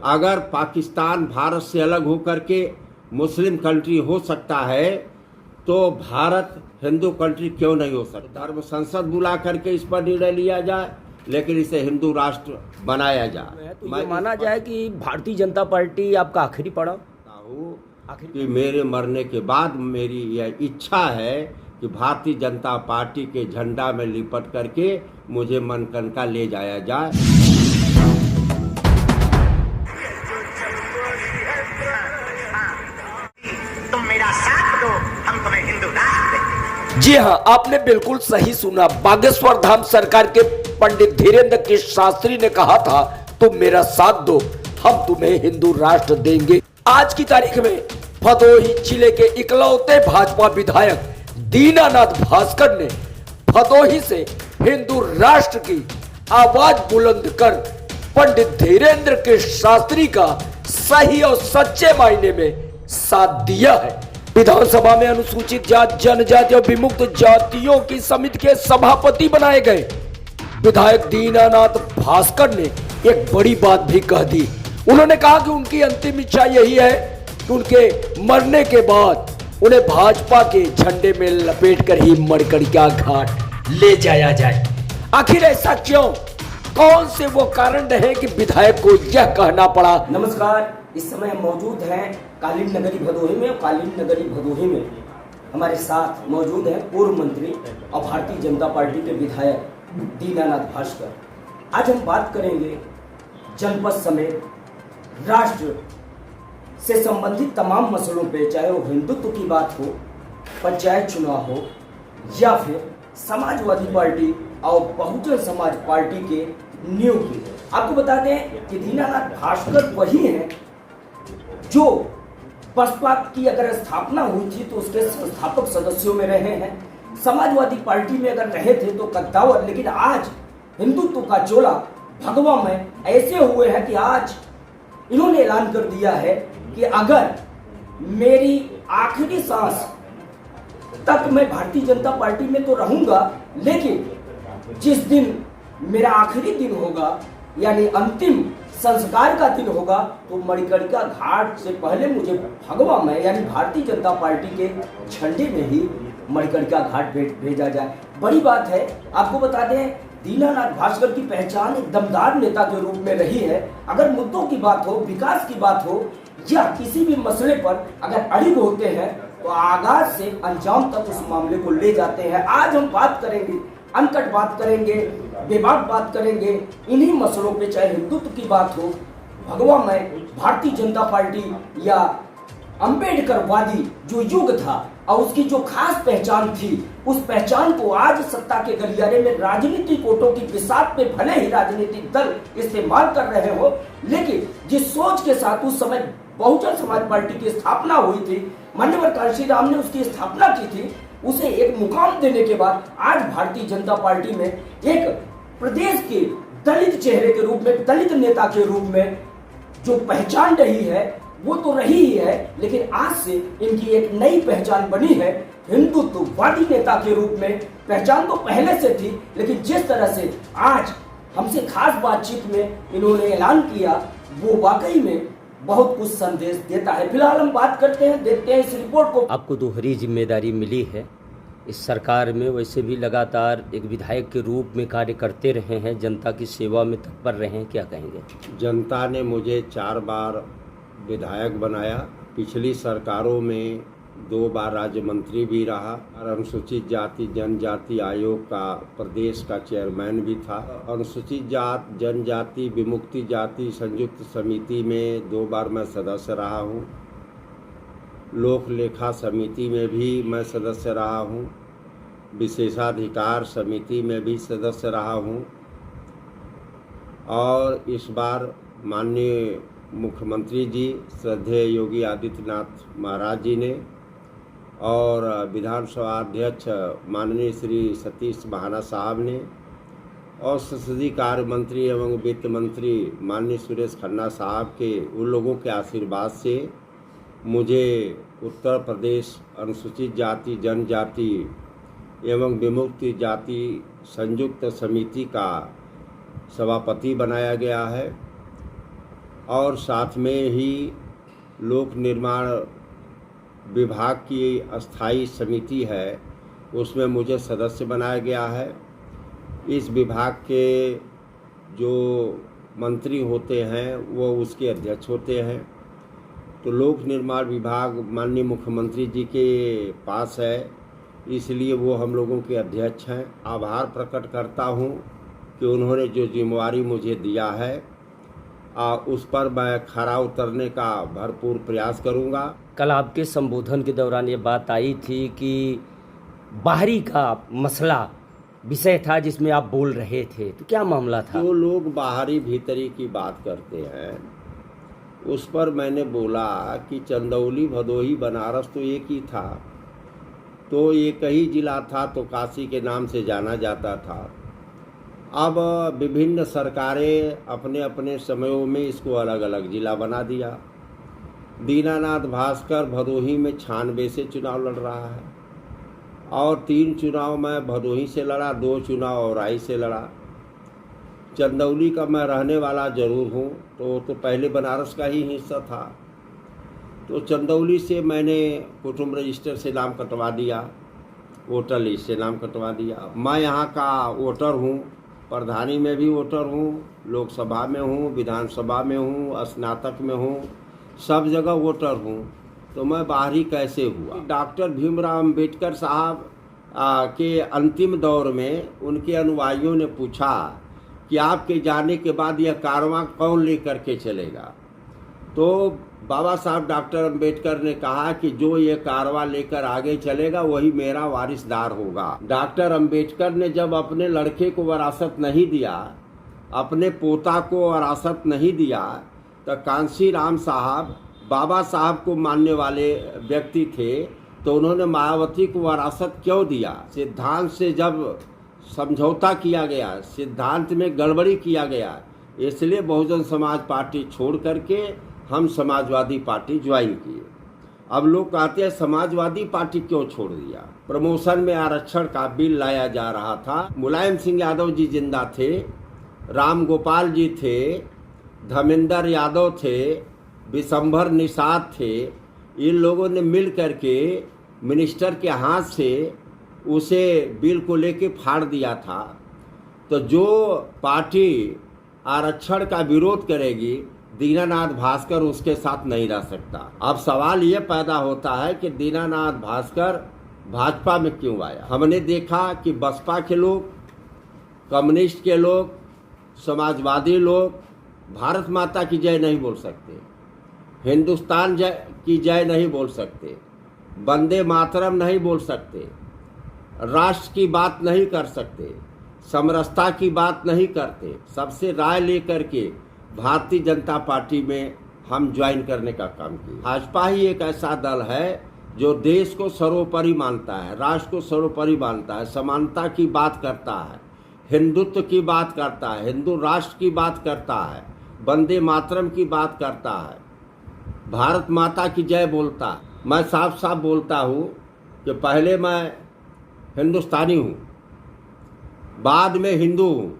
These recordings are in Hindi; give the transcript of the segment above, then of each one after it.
अगर पाकिस्तान भारत से अलग होकर के मुस्लिम कंट्री हो सकता है तो भारत हिंदू कंट्री क्यों नहीं हो सकता। धर्म संसद बुला करके इस पर निर्णय लिया जाए, लेकिन इसे हिंदू राष्ट्र बनाया जाए। तो ये माना जाए कि भारतीय जनता पार्टी आपका आखिरी पड़ाव कि मेरे मरने के बाद मेरी यह इच्छा है कि भारतीय जनता पार्टी के झंडा में लिपट करके मुझे मनकनका ले जाया जाए। तुम मेरा साथ दो, हम तुम्हें हिंदू राष्ट्र देंगे। जी हाँ, आपने बिल्कुल सही सुना। बागेश्वर धाम सरकार के पंडित धीरेन्द्र के शास्त्री ने कहा था तुम मेरा साथ दो, हम तुम्हें हिंदू राष्ट्र देंगे। आज की तारीख में भदोही जिले के इकलौते भाजपा विधायक दीनानाथ भास्कर ने भदोही से हिंदू राष्ट्र की आवाज बुलंद कर पंडित धीरेन्द्र के शास्त्री का सही और सच्चे मायने में साथ दिया है। विधानसभा में अनुसूचित जाति, जनजाति और विमुक्त जातियों की समिति के सभापति बनाए गए विधायक दीनानाथ भास्कर ने एक बड़ी बात भी कह दी। उन्होंने कहा कि उनकी अंतिम इच्छा यही है कि उनके मरने के बाद उन्हें भाजपा के झंडे में लपेट कर ही मरकड़िया घाट ले जाया जाए। आखिर ऐसा क्यों? कौन से वो कारण रहे कि विधायक को यह कहना पड़ा? नमस्कार, इस समय हम मौजूद हैं कालीन नगरी भदोही में। और कालीन नगरी भदोही में हमारे साथ मौजूद है पूर्व मंत्री और भारतीय जनता पार्टी के विधायक दीनानाथ भास्कर। आज हम बात करेंगे जनपद समेत राष्ट्र से संबंधित तमाम मसलों पे, चाहे वो हिंदुत्व की बात हो, पंचायत चुनाव हो, या फिर समाजवादी पार्टी और बहुजन समाज पार्टी के न्यू की। आपको बता दें कि दीनानाथ भास्कर वही हैं जो बसपा की अगर स्थापना हुई थी तो उसके संस्थापक सदस्यों में रहे हैं। समाजवादी पार्टी में अगर रहे थे तो कद्दावर, लेकिन आज हिंदुत्व का चोला भगवा में ऐसे हुए हैं कि आज इन्होंने ऐलान कर दिया है कि अगर मेरी आखिरी सांस तक मैं भारतीय जनता पार्टी में तो रहूंगा, लेकिन जिस दिन मेरा आखिरी दिन होगा यानी अंतिम संस्कार का दिन होगा तो मणिकर्णिका घाट से पहले मुझे भगवा में यानी भारतीय जनता पार्टी के झंडे में ही मणिकर्णिका घाट भेजा जाए। बड़ी बात है। आपको बता दें दीनानाथ भास्कर की पहचान एक दमदार नेता के रूप में रही है। अगर मुद्दों की बात हो, विकास की बात हो या किसी भी मसले पर अगर अड़िग होते हैं तो आगाज से अंजाम तक उस मामले को ले जाते हैं। आज हम बात करेंगे, अनकट बात करेंगे, बेबाक बात करेंगे इन्हीं मसलों पे, चाहे हिंदुत्व की बात हो, भगवा में भारतीय जनता पार्टी या अंबेडकरवादी जो युग था और उसकी जो खास पहचान थी, उस पहचान को आज सत्ता के गलियारे में राजनीतिक वोटों की बिसात पे भले ही राजनीतिक दल इस्तेमाल कर रहे हो, लेकिन जिस सोच के साथ उस समय बहुजन समाज पार्टी की स्थापना हुई थी, मान्यवर कांशीराम ने उसकी स्थापना की थी, उसे एक मुकाम देने के बाद आज भारतीय जनता पार्टी में एक प्रदेश के दलित चेहरे के रूप में, दलित नेता के रूप में जो पहचान रही है वो तो रही ही है, लेकिन आज से इनकी एक नई पहचान बनी है हिंदुत्ववादी नेता के रूप में। पहचान तो पहले से थी, लेकिन जिस तरह से आज हमसे खास बातचीत में इन्होंने ऐलान किया वो वाकई में बहुत कुछ संदेश देता है। फिलहाल हम बात करते हैं, देखते हैं इस रिपोर्ट को। आपको दोहरी जिम्मेदारी मिली है इस सरकार में, वैसे भी लगातार एक विधायक के रूप में कार्य करते रहे हैं, जनता की सेवा में तत्पर रहे हैं, क्या कहेंगे? जनता ने मुझे 4 बार विधायक बनाया। पिछली सरकारों में 2 बार राज्य मंत्री भी रहा और अनुसूचित जाति जनजाति आयोग का प्रदेश का चेयरमैन भी था। अनुसूचित जाति जनजाति विमुक्ति जाति संयुक्त समिति में 2 बार मैं सदस्य रहा हूँ। लोक लेखा समिति में भी मैं सदस्य रहा हूँ। विशेषाधिकार समिति में भी सदस्य रहा हूँ। और इस बार माननीय मुख्यमंत्री जी श्रद्धेय योगी आदित्यनाथ महाराज जी ने और विधानसभा अध्यक्ष माननीय श्री सतीश महाना साहब ने और संसदीय कार्य मंत्री एवं वित्त मंत्री माननीय सुरेश खन्ना साहब के उन लोगों के आशीर्वाद से मुझे उत्तर प्रदेश अनुसूचित जाति जनजाति एवं विमुक्ति जाति संयुक्त समिति का सभापति बनाया गया है। और साथ में ही लोक निर्माण विभाग की अस्थाई समिति है, उसमें मुझे सदस्य बनाया गया है। इस विभाग के जो मंत्री होते हैं वो उसके अध्यक्ष होते हैं। तो लोक निर्माण विभाग माननीय मुख्यमंत्री जी के पास है, इसलिए वो हम लोगों के अध्यक्ष हैं। आभार प्रकट करता हूँ कि उन्होंने जो जिम्मेवारी मुझे दिया है उस पर मैं खरा उतरने का भरपूर प्रयास करूँगा। कल आपके संबोधन के दौरान ये बात आई थी कि बाहरी का मसला विषय था जिसमें आप बोल रहे थे, तो क्या मामला था? जो लोग बाहरी भीतरी की बात करते हैं उस पर मैंने बोला कि चंदौली, भदोही, बनारस तो एक ही था, तो एक ही जिला था, तो काशी के नाम से जाना जाता था। अब विभिन्न सरकारें अपने अपने समयों में इसको अलग अलग जिला बना दिया। दीनानाथ भास्कर भदोही में 96 से चुनाव लड़ रहा है और 3 चुनाव मैं भदोही से लड़ा, 2 चुनाव औराई से लड़ा। चंदौली का मैं रहने वाला जरूर हूँ, तो पहले बनारस का ही हिस्सा था। तो चंदौली से मैंने कुटुंब रजिस्टर से नाम कटवा दिया, वोटर लिस्ट से नाम कटवा दिया। मैं यहाँ का वोटर हूँ, प्रधानी में भी वोटर हूँ, लोकसभा में हूँ, विधानसभा में हूँ, स्नातक में हूँ, सब जगह वोटर हूँ। तो मैं बाहरी कैसे हुआ? डॉक्टर भीमराव अंबेडकर साहब के अंतिम दौर में उनके अनुयायियों ने पूछा कि आपके जाने के बाद यह कारवां कौन लेकर के चलेगा? तो बाबा साहब डॉक्टर अंबेडकर ने कहा कि जो ये कारवां लेकर आगे चलेगा वही मेरा वारिसदार होगा। डॉक्टर अंबेडकर ने जब अपने लड़के को विरासत नहीं दिया, अपने पोता को विरासत नहीं दिया, तो कांसी राम साहब बाबा साहब को मानने वाले व्यक्ति थे, तो उन्होंने मायावती को विरासत क्यों दिया? सिद्धांत से जब समझौता किया गया, सिद्धांत में गड़बड़ी किया गया, इसलिए बहुजन समाज पार्टी छोड़ करके हम समाजवादी पार्टी ज्वाइन किए। अब लोग कहते हैं समाजवादी पार्टी क्यों छोड़ दिया? प्रमोशन में आरक्षण का बिल लाया जा रहा था, मुलायम सिंह यादव जी जिंदा थे, राम गोपाल जी थे, धर्मेंद्र यादव थे, विशंभर निषाद थे। इन लोगों ने मिल करके मिनिस्टर के हाथ से उसे बिल को लेके फाड़ दिया था। तो जो पार्टी आरक्षण का विरोध करेगी, दीनानाथ भास्कर उसके साथ नहीं रह सकता। अब सवाल ये पैदा होता है कि दीनानाथ भास्कर भाजपा में क्यों आया? हमने देखा कि बसपा के लोग, कम्युनिस्ट के लोग, समाजवादी लोग भारत माता की जय नहीं बोल सकते, हिंदुस्तान की जय नहीं बोल सकते, वंदे मातरम नहीं बोल सकते, राष्ट्र की बात नहीं कर सकते, समरसता की बात नहीं करते। सबसे राय लेकर के भारतीय जनता पार्टी में हम ज्वाइन करने का काम किया। भाजपा ही एक ऐसा दल है जो देश को सर्वोपरि मानता है, राष्ट्र को सर्वोपरि मानता है, समानता की बात करता है, हिंदुत्व की बात करता है, हिंदू राष्ट्र की बात करता है, वंदे मातरम की बात करता है, भारत माता की जय बोलता है। मैं साफ साफ बोलता हूँ कि पहले मैं हिंदुस्तानी हूँ, बाद में हिंदू हूँ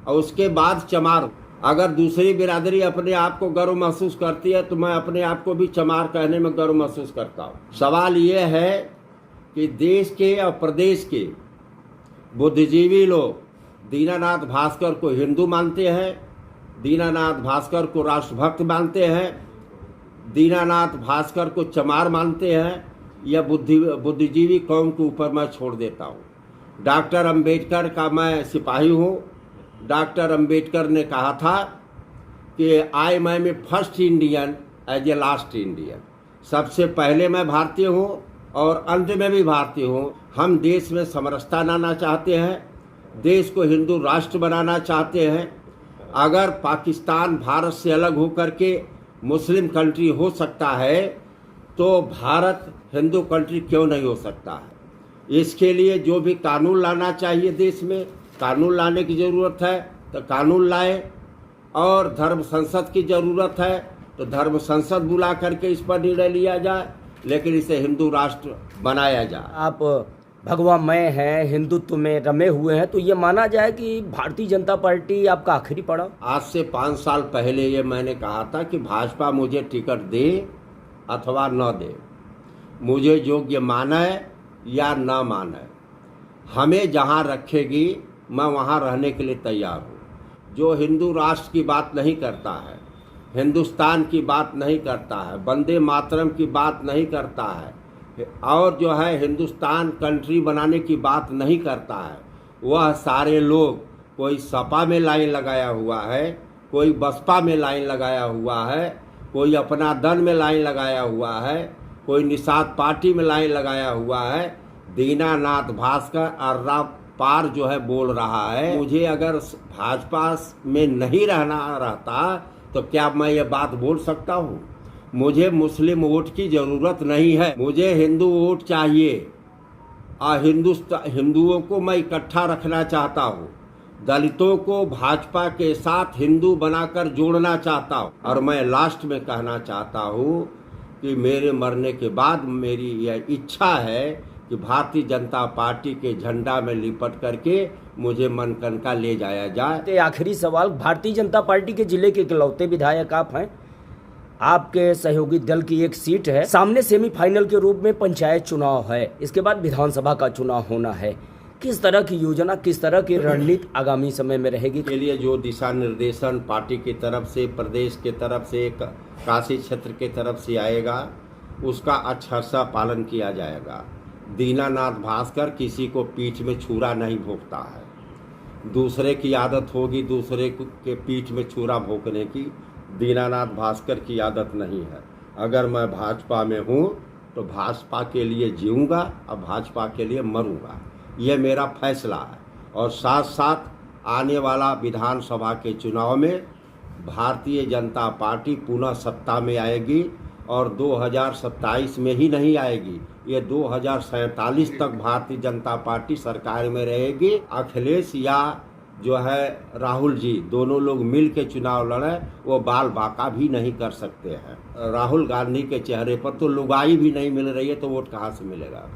और उसके बाद चमार हूँ। अगर दूसरी बिरादरी अपने आप को गर्व महसूस करती है तो मैं अपने आप को भी चमार कहने में गर्व महसूस करता हूँ। सवाल ये है कि देश के और प्रदेश के बुद्धिजीवी लोग दीनानाथ भास्कर को हिंदू मानते हैं, दीनानाथ भास्कर को राष्ट्रभक्त मानते हैं, दीनानाथ भास्कर को चमार मानते हैं। यह बुद्धिजीवी कौम के ऊपर मैं छोड़ देता हूँ। डॉक्टर अंबेडकर का मैं सिपाही हूँ। डॉक्टर अंबेडकर ने कहा था कि I am first Indian as a last Indian. सबसे पहले मैं भारतीय हूँ और अंत में भी भारतीय हूँ। हम देश में समरसता लाना चाहते हैं, देश को हिंदू राष्ट्र बनाना चाहते हैं। अगर पाकिस्तान भारत से अलग होकर के मुस्लिम कंट्री हो सकता है तो भारत हिंदू कंट्री क्यों नहीं हो सकता है? इसके लिए जो भी कानून लाना चाहिए, देश में कानून लाने की ज़रूरत है तो कानून लाए, और धर्म संसद की ज़रूरत है तो धर्म संसद बुला करके इस पर निर्णय लिया जाए, लेकिन इसे हिंदू राष्ट्र बनाया जाए। आप भगवामय हैं, हिंदुत्व में रमे हुए हैं, तो ये माना जाए कि भारतीय जनता पार्टी आपका आखिरी पड़ाव? आज से 5 साल पहले ये मैंने कहा था कि भाजपा मुझे टिकट दे अथवा न दे, मुझे योग्य माने या न माने, हमें जहाँ रखेगी मैं वहाँ रहने के लिए तैयार हूँ। जो हिंदू राष्ट्र की बात नहीं करता है, हिंदुस्तान की बात नहीं करता है, वंदे मातरम की बात नहीं करता है, और जो है हिंदुस्तान कंट्री बनाने की बात नहीं करता है, वह सारे लोग, कोई सपा में लाइन लगाया हुआ है, कोई बसपा में लाइन लगाया हुआ है, कोई अपना दल में लाइन लगाया हुआ है, कोई निषाद पार्टी में लाइन लगाया हुआ है। दीनानाथ भास्कर अर्रा पार जो है बोल रहा है। मुझे अगर भाजपा में नहीं रहता तो क्या मैं ये बात बोल सकता हूँ? मुझे मुस्लिम वोट की ज़रूरत नहीं है, मुझे हिंदू वोट चाहिए। और हिंदुओं को मैं इकट्ठा रखना चाहता हूँ, दलितों को भाजपा के साथ हिंदू बनाकर जोड़ना चाहता हूँ। और मैं लास्ट में कहना चाहता हूँ कि मेरे मरने के बाद मेरी यह इच्छा है कि भारतीय जनता पार्टी के झंडा में लिपट करके मुझे मनकनका ले जाया जाए। आखिरी सवाल, भारतीय जनता पार्टी के जिले के इकलौते विधायक आप हैं, आपके सहयोगी दल की एक सीट है, सामने सेमीफाइनल के रूप में पंचायत चुनाव है, इसके बाद विधानसभा का चुनाव होना है। किस तरह की योजना, किस तरह की रणनीति आगामी समय में रहेगी? के लिए जो दिशा निर्देशन पार्टी की तरफ से, प्रदेश के तरफ से, काशी क्षेत्र के तरफ से आएगा, उसका अच्छा सा पालन किया जाएगा। दीनानाथ भास्कर किसी को पीठ में छुरा नहीं भोंकता है। दूसरे की आदत होगी दूसरे के पीठ में छुरा भोंकने की, दीनानाथ भास्कर की आदत नहीं है। अगर मैं भाजपा में हूँ तो भाजपा के लिए जीऊँगा और भाजपा के लिए मरूँगा, यह मेरा फैसला है। और साथ साथ आने वाला विधानसभा के चुनाव में भारतीय जनता पार्टी पुनः सत्ता में आएगी, और 2027 में ही नहीं आएगी, ये 2047 तक भारतीय जनता पार्टी सरकार में रहेगी। अखिलेश या जो है राहुल जी, दोनों लोग मिल के चुनाव लड़े, वो बाल बाका भी नहीं कर सकते हैं। राहुल गांधी के चेहरे पर तो लुगाई भी नहीं मिल रही है, तो वोट कहाँ से मिलेगा?